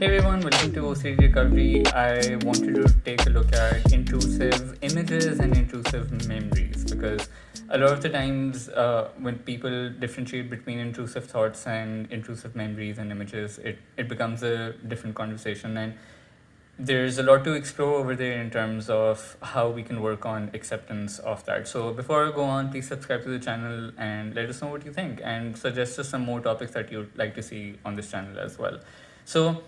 Hey everyone, welcome to OCD Recovery. I wanted to take a look at intrusive images and intrusive memories because a lot of the times when people differentiate between intrusive thoughts and intrusive memories and images, it becomes a different conversation. And there's a lot to explore over there in terms of how we can work on acceptance of that. So before I go on, please subscribe to the channel and let us know what you think and suggest us some more topics that you'd like to see on this channel as well. So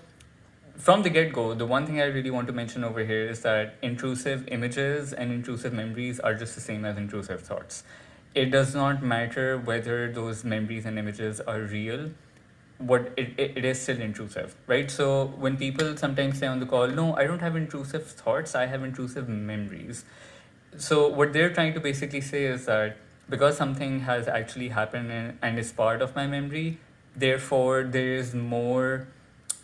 from the get-go, the one thing I really want to mention over here is that intrusive images and intrusive memories are just the same as intrusive thoughts. It does not matter whether those memories and images are real. It is still intrusive, right? So when people sometimes say on the call, no, I don't have intrusive thoughts, I have intrusive memories. So what they're trying to basically say is that because something has actually happened and is part of my memory, therefore there is more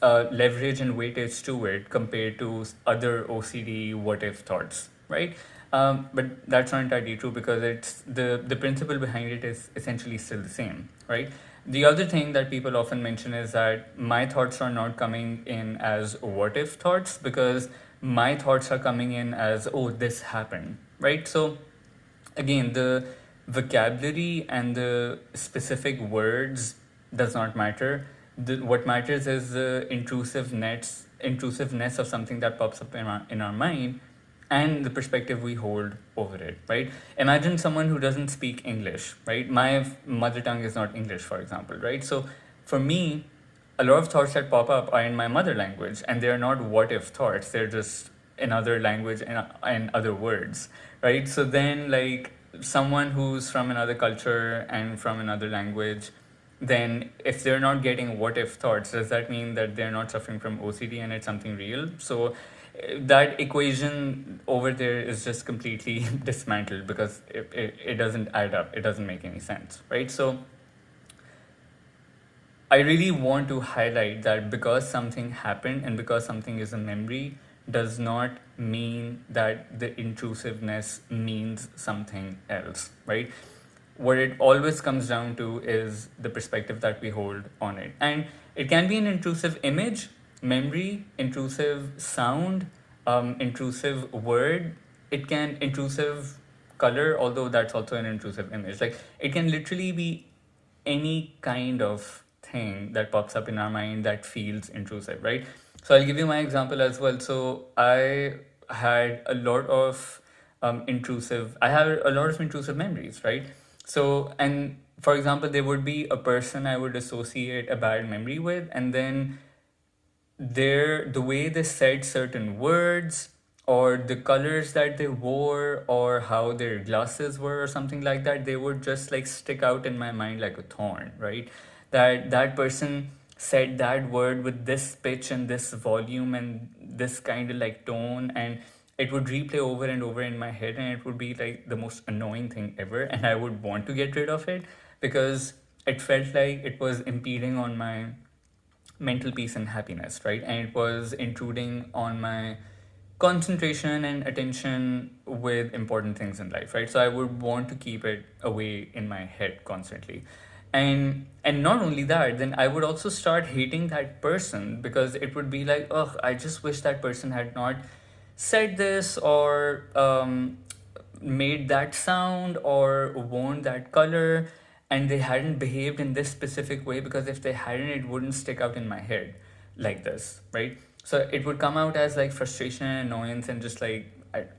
leverage and weightage to it compared to other OCD what if thoughts, right? But that's not entirely true because it's the principle behind it is essentially still the same, right? The other thing that people often mention is that my thoughts are not coming in as what if thoughts because my thoughts are coming in as, oh, this happened, right? So again, the vocabulary and the specific words does not matter. What matters is the intrusiveness of something that pops up in our mind and the perspective we hold over it, right? Imagine someone who doesn't speak English, right? My mother tongue is not English, for example, right? So for me, a lot of thoughts that pop up are in my mother language and they're not what if thoughts, they're just in other language and other words, right? So then like someone who's from another culture and from another language, then if they're not getting what if thoughts, does that mean that they're not suffering from OCD and it's something real? So that equation over there is just completely dismantled because it doesn't add up, it doesn't make any sense, right? So I really want to highlight that because something happened and because something is a memory does not mean that the intrusiveness means something else, right? What it always comes down to is the perspective that we hold on it. And it can be an intrusive image, memory, intrusive sound, intrusive word. It can intrusive color, although that's also an intrusive image. Like it can literally be any kind of thing that pops up in our mind that feels intrusive, right? So I'll give you my example as well. So I had a lot of I have a lot of intrusive memories, right? So, and for example, there would be a person I would associate a bad memory with, and then the way they said certain words or the colors that they wore or how their glasses were or something like that, they would just like stick out in my mind like a thorn, right? That person said that word with this pitch and this volume and this kind of like tone, and it would replay over and over in my head, and it would be like the most annoying thing ever, and I would want to get rid of it because it felt like it was impeding on my mental peace and happiness, right? And it was intruding on my concentration and attention with important things in life, right? So I would want to keep it away in my head constantly. And not only that, then I would also start hating that person because it would be like, oh, I just wish that person had not said this or made that sound or worn that color, and they hadn't behaved in this specific way, because if they hadn't, it wouldn't stick out in my head like this, right? So it would come out as like frustration and annoyance and just like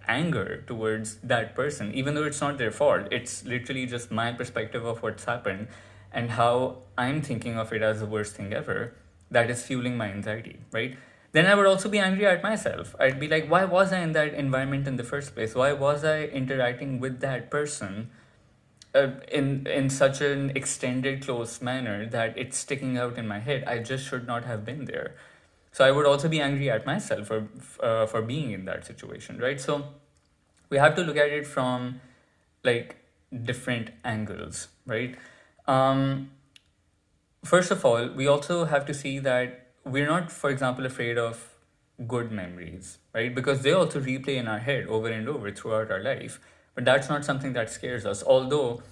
anger towards that person, even though it's not their fault. It's literally just my perspective of what's happened and how I'm thinking of it as the worst thing ever that is fueling my anxiety, right? Then I would also be angry at myself. I'd be like, why was I in that environment in the first place? Why was I interacting with that person in such an extended, close manner that it's sticking out in my head? I just should not have been there. So I would also be angry at myself for being in that situation, right? So we have to look at it from like different angles, right? Um, First of all, we also have to see that we're not, for example, afraid of good memories, right? Because they also replay in our head over and over throughout our life. But that's not something that scares us. Although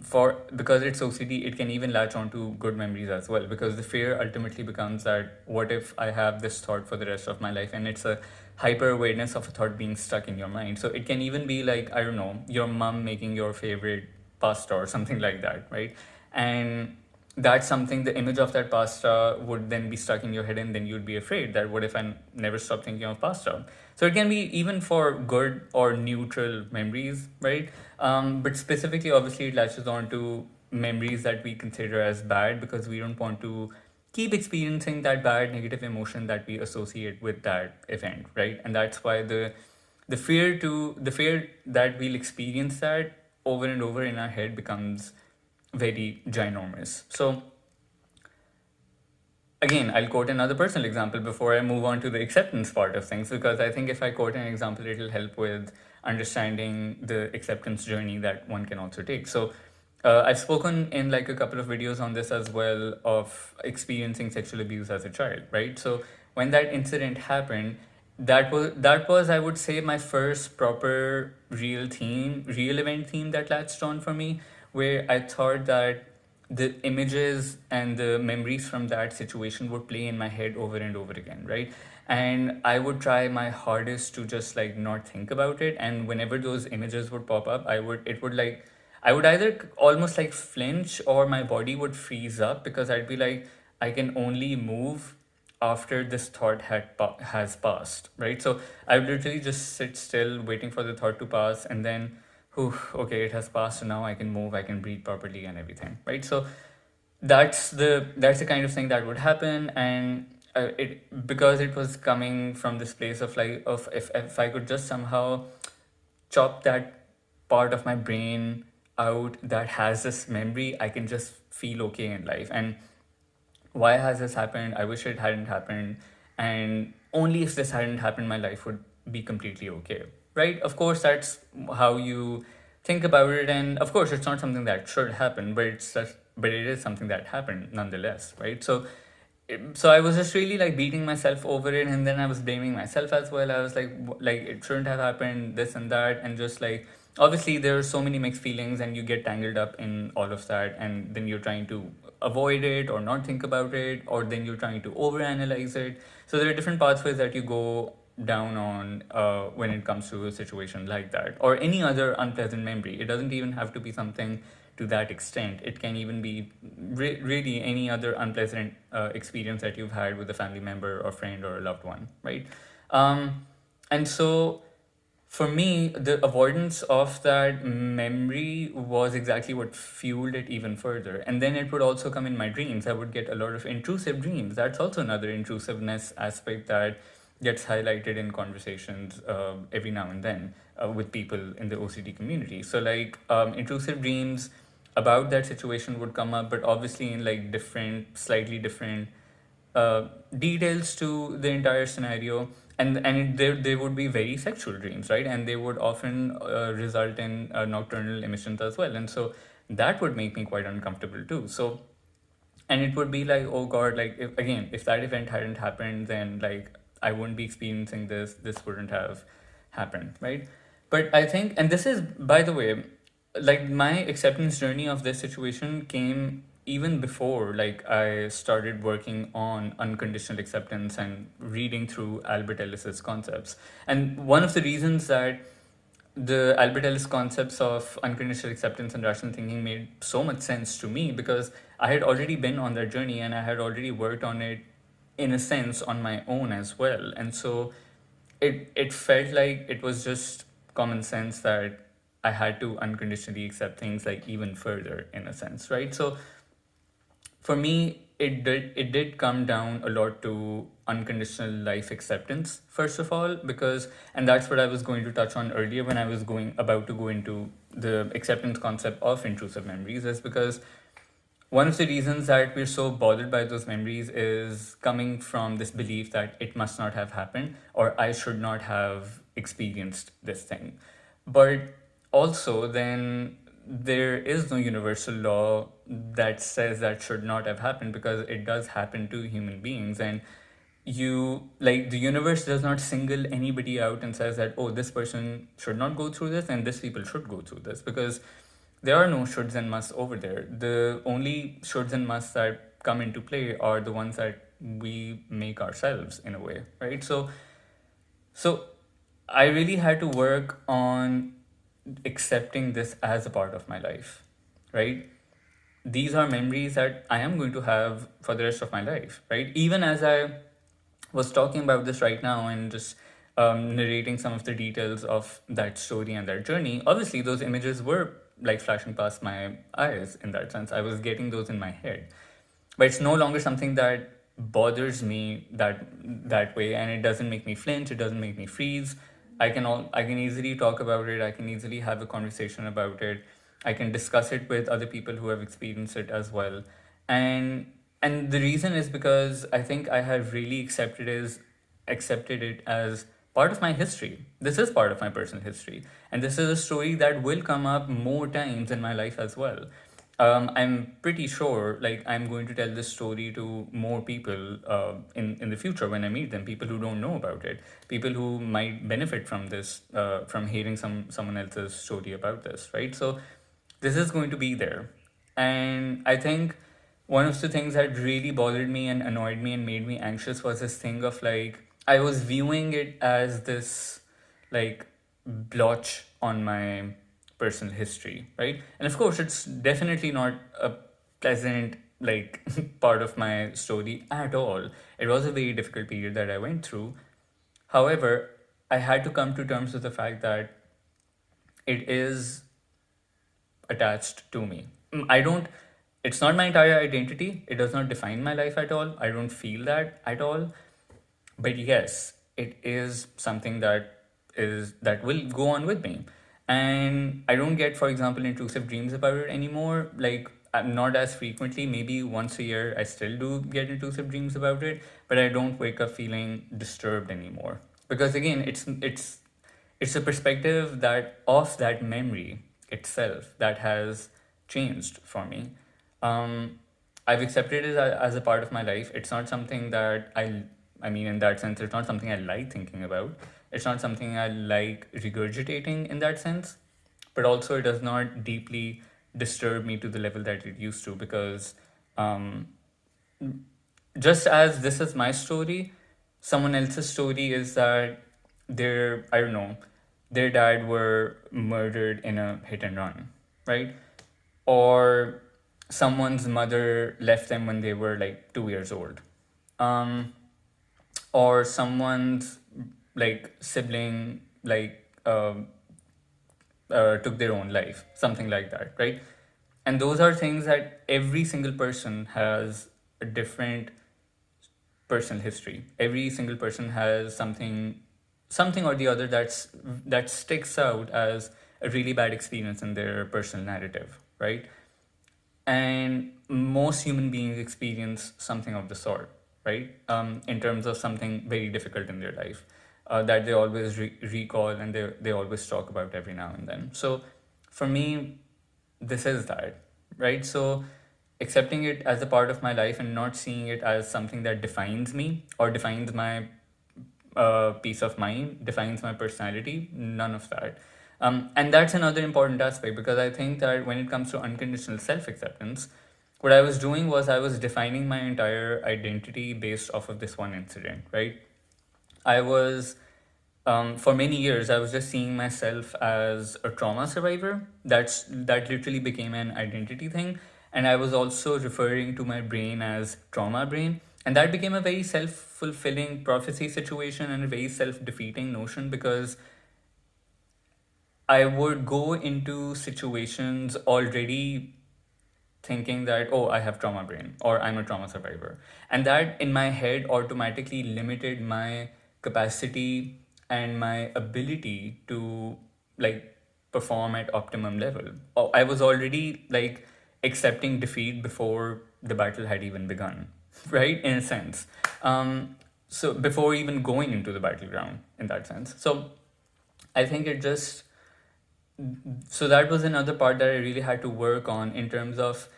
for because it's OCD, it can even latch onto good memories as well, because the fear ultimately becomes that what if I have this thought for the rest of my life, and it's a hyper awareness of a thought being stuck in your mind. So it can even be like, I don't know, your mom making your favorite pasta or something like that, right? And that's something, the image of that pasta would then be stuck in your head, and then you'd be afraid that what if I never stop thinking of pasta. So it can be even for good or neutral memories, right? But specifically, obviously, it latches on to memories that we consider as bad, because we don't want to keep experiencing that bad negative emotion that we associate with that event, right? And that's why the fear that we'll experience that over and over in our head becomes very ginormous. So again, I'll quote another personal example before I move on to the acceptance part of things, because I think if I quote an example, it'll help with understanding the acceptance journey that one can also take. So, I've spoken in like a couple of videos on this as well, of experiencing sexual abuse as a child, right? So when that incident happened, that was I would say my first proper real event theme that latched on for me, where I thought that the images and the memories from that situation would play in my head over and over again, right? And I would try my hardest to just like not think about it, and whenever those images would pop up, I would either almost like flinch, or my body would freeze up, because I'd be like, I can only move after this thought has passed, right? So I would literally just sit still waiting for the thought to pass, and then, whew, okay, it has passed, so now I can move, I can breathe properly and everything, right? So that's the kind of thing that would happen. And it because it was coming from this place of like, of if I could just somehow chop that part of my brain out that has this memory, I can just feel okay in life. And why has this happened? I wish it hadn't happened. And only if this hadn't happened, my life would be completely okay. Right? Of course, that's how you think about it. And of course, it's not something that should happen, but it is something that happened nonetheless. Right? So, so I was just really like beating myself over it, and then I was blaming myself as well. I was like, like it shouldn't have happened, this and that, and just like, obviously there are so many mixed feelings, and you get tangled up in all of that, and then you're trying to avoid it or not think about it, or then you're trying to overanalyze it. So there are different pathways that you go down on when it comes to a situation like that, or any other unpleasant memory. It doesn't even have to be something to that extent. It can even be really any other unpleasant experience that you've had with a family member or friend or a loved one, right? And so for me, the avoidance of that memory was exactly what fueled it even further. And then it would also come in my dreams. I would get a lot of intrusive dreams. That's also another intrusiveness aspect that gets highlighted in conversations every now and then with people in the OCD community. So, like, intrusive dreams about that situation would come up, but obviously in like different, slightly different details to the entire scenario. They would be very sexual dreams, right? And they would often result in nocturnal emissions as well. And so that would make me quite uncomfortable too. So, and it would be like, oh god, like, if that event hadn't happened, then like I wouldn't be experiencing this wouldn't have happened, right? But I think, and this is, by the way, like my acceptance journey of this situation came even before like I started working on unconditional acceptance and reading through Albert Ellis's concepts. And one of the reasons that the Albert Ellis concepts of unconditional acceptance and rational thinking made so much sense to me, because I had already been on that journey, and I had already worked on it in a sense on my own as well. And so it felt like it was just common sense that I had to unconditionally accept things like even further, in a sense, right? So for me, it did come down a lot to unconditional life acceptance, first of all, because, and that's what I was going to touch on earlier when I was going about to go into the acceptance concept of intrusive memories, is because one of the reasons that we're so bothered by those memories is coming from this belief that it must not have happened, or I should not have experienced this thing. But also, then there is no universal law that says that should not have happened, because it does happen to human beings. And you, like, the universe does not single anybody out and says that, oh, this person should not go through this and this people should go through this, because there are no shoulds and musts over there. The only shoulds and musts that come into play are the ones that we make ourselves in a way, right? So I really had to work on accepting this as a part of my life, right? These are memories that I am going to have for the rest of my life, right? Even as I was talking about this right now and just narrating some of the details of that story and that journey, obviously those images were like flashing past my eyes in that sense. I was getting those in my head, but it's no longer something that bothers me that way, and it doesn't make me flinch. It doesn't make me freeze. I can easily talk about it. I can easily have a conversation about it. I can discuss it with other people who have experienced it as well, and and the reason is because I think I have really accepted it as part of my history. This is part of my personal history, and this is a story that will come up more times in my life as well. I'm pretty sure, like, I'm going to tell this story to more people in the future when I meet them. People who don't know about it, people who might benefit from this, from hearing someone else's story about this, right? So, this is going to be there, and I think one of the things that really bothered me and annoyed me and made me anxious was this thing of like I was viewing it as this like blotch on my personal history, right? And of course, it's definitely not a pleasant like part of my story at all. It was a very difficult period that I went through. However, I had to come to terms with the fact that it is attached to me. I don't, it's not my entire identity. It does not define my life at all. I don't feel that at all. But yes, it is something that will go on with me. And I don't get, for example, intrusive dreams about it anymore. Like, I'm not as frequently, maybe once a year, I still do get intrusive dreams about it, but I don't wake up feeling disturbed anymore. Because again, it's a perspective that of that memory itself that has changed for me. Um, I've accepted it as a part of my life. It's not something that I mean, in that sense, it's not something I like thinking about. It's not something I like regurgitating in that sense, but also it does not deeply disturb me to the level that it used to because um, just as this is my story, someone else's story is that I don't know, their dad were murdered in a hit and run, right? Or someone's mother left them when they were like 2 years old. Um, or someone's like sibling took their own life, something like that, right? And those are things that every single person has a different personal history. Every single person has something or the other that sticks out as a really bad experience in their personal narrative, right? And most human beings experience something of the sort, right? In terms of something very difficult in their life that they always recall and they always talk about every now and then. So for me, this is that, right? So accepting it as a part of my life and not seeing it as something that defines me or defines my peace of mind, defines my personality, none of that. And that's another important aspect because I think that when it comes to unconditional self acceptance, what I was doing was I was defining my entire identity based off of this one incident, right? I was, for many years, I was just seeing myself as a trauma survivor. That literally became an identity thing, and I was also referring to my brain as trauma brain, and that became a very self fulfilling prophecy situation and a very self defeating notion because I would go into situations already thinking that, oh, I have trauma brain or I'm a trauma survivor, and that in my head automatically limited my capacity and my ability to like perform at optimum level. I was already like accepting defeat before the battle had even begun, right? In a sense, so before even going into the battleground in that sense. So I think it just, so that was another part that I really had to work on in terms of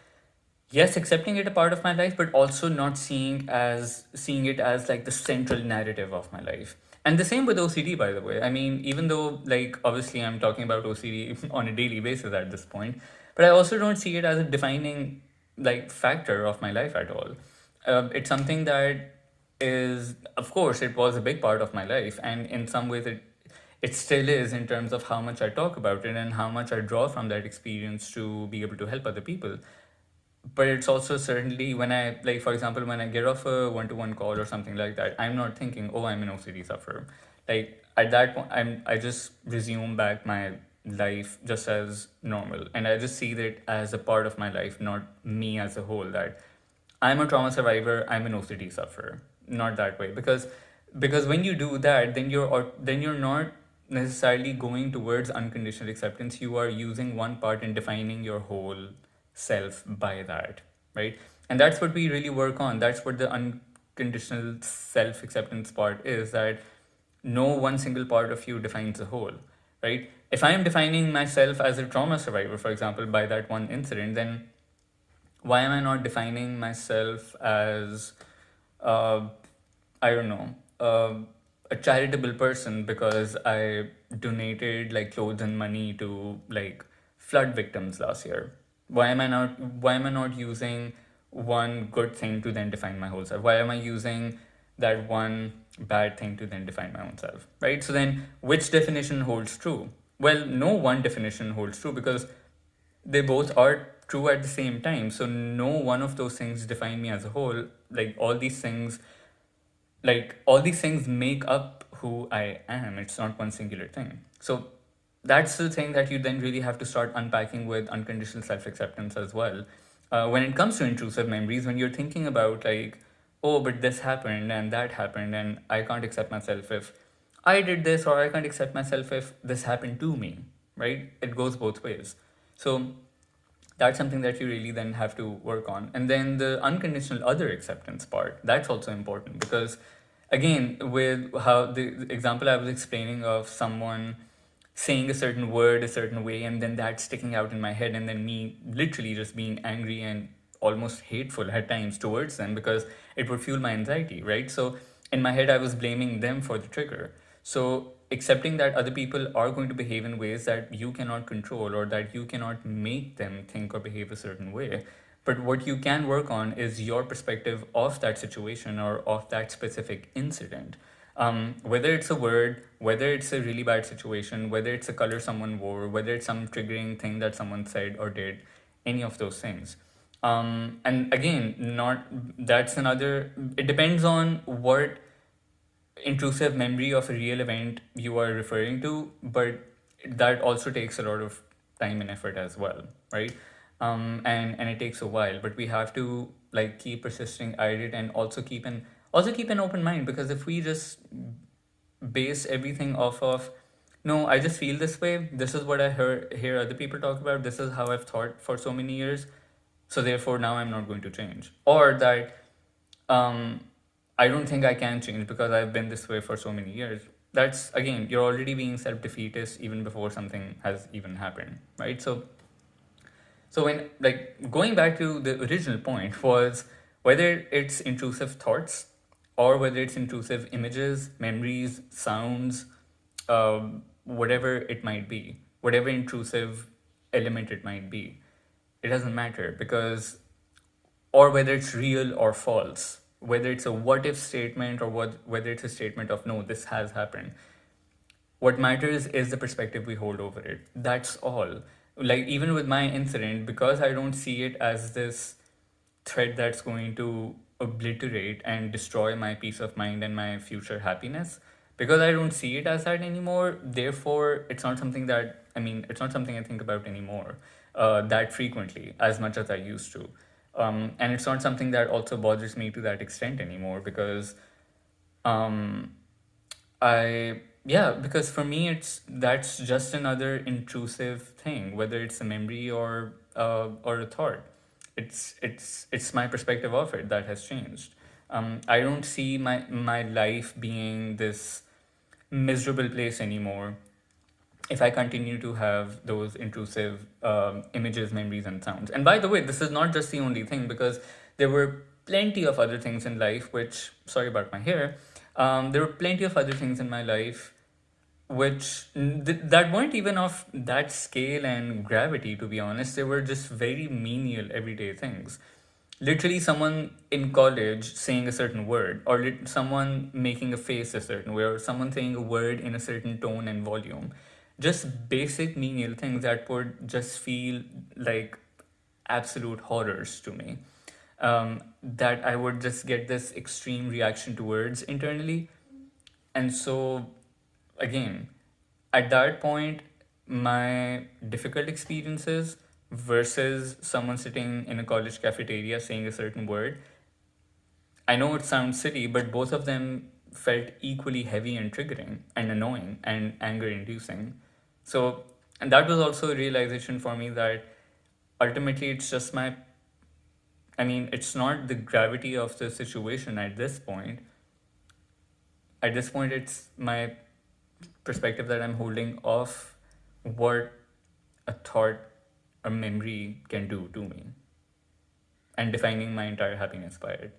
yes, accepting it a part of my life, but also not seeing it as like the central narrative of my life. And the same with OCD, by the way. I mean, even though like obviously I'm talking about OCD on a daily basis at this point, but I also don't see it as a defining like factor of my life at all. It's something that is, of course, it was a big part of my life, and in some ways it still is in terms of how much I talk about it and how much I draw from that experience to be able to help other people. But it's also certainly when I, like, for example, when I get off a one-to-one call or something like that, I'm not thinking, oh, I'm an OCD sufferer. Like at that point, I just resume back my life just as normal, and I just see that as a part of my life, not me as a whole. That I'm a trauma survivor, I'm an OCD sufferer. Not that way. Because when you do that, then you're not necessarily going towards unconditional acceptance. You are using one part and defining your whole self by that, right? And that's what we really work on. That's what the unconditional self acceptance part is, that no one single part of you defines the whole, right? If I am defining myself as a trauma survivor, for example, by that one incident, then why am I not defining myself as, uh, I don't know, a charitable person because I donated like clothes and money to like flood victims last year? Why am I not using one good thing to then define my whole self? Why am I using that one bad thing to then define my own self? Right? So then which definition holds true? Well, no one definition holds true because they both are true at the same time. So no one of those things define me as a whole. Like all these things make up who I am. It's not one singular thing. So that's the thing that you then really have to start unpacking with unconditional self acceptance as well. When it comes to intrusive memories, when you're thinking about like, oh, but this happened and that happened, and I can't accept myself if I did this, or I can't accept myself if this happened to me, right? It goes both ways. So that's something that you really then have to work on. And then the unconditional other acceptance part, that's also important because, again, with how the example I was explaining of someone saying a certain word a certain way and then that sticking out in my head, and then me literally just being angry and almost hateful at times towards them because it would fuel my anxiety, right? So in my head I was blaming them for the trigger. So accepting that other people are going to behave in ways that you cannot control or that you cannot make them think or behave a certain way, but what you can work on is your perspective of that situation or of that specific incident. Whether it's a word, whether it's a really bad situation, whether it's a color someone wore, whether it's some triggering thing that someone said or did, any of those things. And again, not that's another. It depends on what intrusive memory of a real event you are referring to, but that also takes a lot of time and effort as well, right? And it takes a while, but we have to like keep persisting at it and also keep an open mind, because if we just base everything off of, no, I just feel this way, this is what I hear other people talk about, this is how I've thought for so many years, so therefore now I'm not going to change, or that um, I don't think I can change because I've been this way for so many years. That's again, you're already being self defeatist even before something has even happened, right? So when like going back to the original point was whether it's intrusive thoughts or whether it's intrusive images, memories, sounds, whatever it might be, whatever intrusive element it might be, it doesn't matter, because or whether it's real or false, whether it's a what if statement or whether it's a statement of no, this has happened. What matters is the perspective we hold over it. That's all. Like even with my incident, because I don't see it as this threat that's going to obliterate and destroy my peace of mind and my future happiness, because I don't see it as that anymore, therefore it's not something that, I mean, it's not something I think about anymore that frequently as much as I used to. And it's not something that also bothers me to that extent anymore because um, because for me it's that's just another intrusive thing, whether it's a memory or a thought. It's my perspective of it that has changed. I don't see my life being this miserable place anymore if I continue to have those intrusive images, memories, and sounds. And by the way, this is not just the only thing, because there were plenty of other things in life, which, sorry about my hair, there were plenty of other things in my life which that weren't even of that scale and gravity, to be honest. They were just very menial everyday things. Literally someone in college saying a certain word, or someone making a face a certain way, or someone saying a word in a certain tone and volume. Just basic menial things that would just feel like absolute horrors to me. That I would just get this extreme reaction towards internally. And so, again, at that point, my difficult experiences versus someone sitting in a college cafeteria saying a certain word, I know it sounds silly, but both of them felt equally heavy and triggering and annoying and anger inducing. So, and that was also a realization for me that ultimately it's just my, I mean, it's not the gravity of the situation at this point. At this point, it's my perspective that I'm holding of what a thought or memory can do to me and defining my entire happiness by it.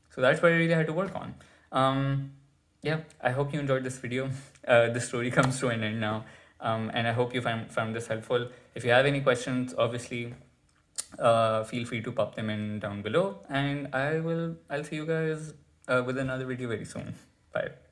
So that's what I really had to work on. Yeah, I hope you enjoyed this video. The story comes to an end now. And I hope you found this helpful. If you have any questions, obviously, feel free to pop them in down below. And I'll see you guys with another video very soon. Bye.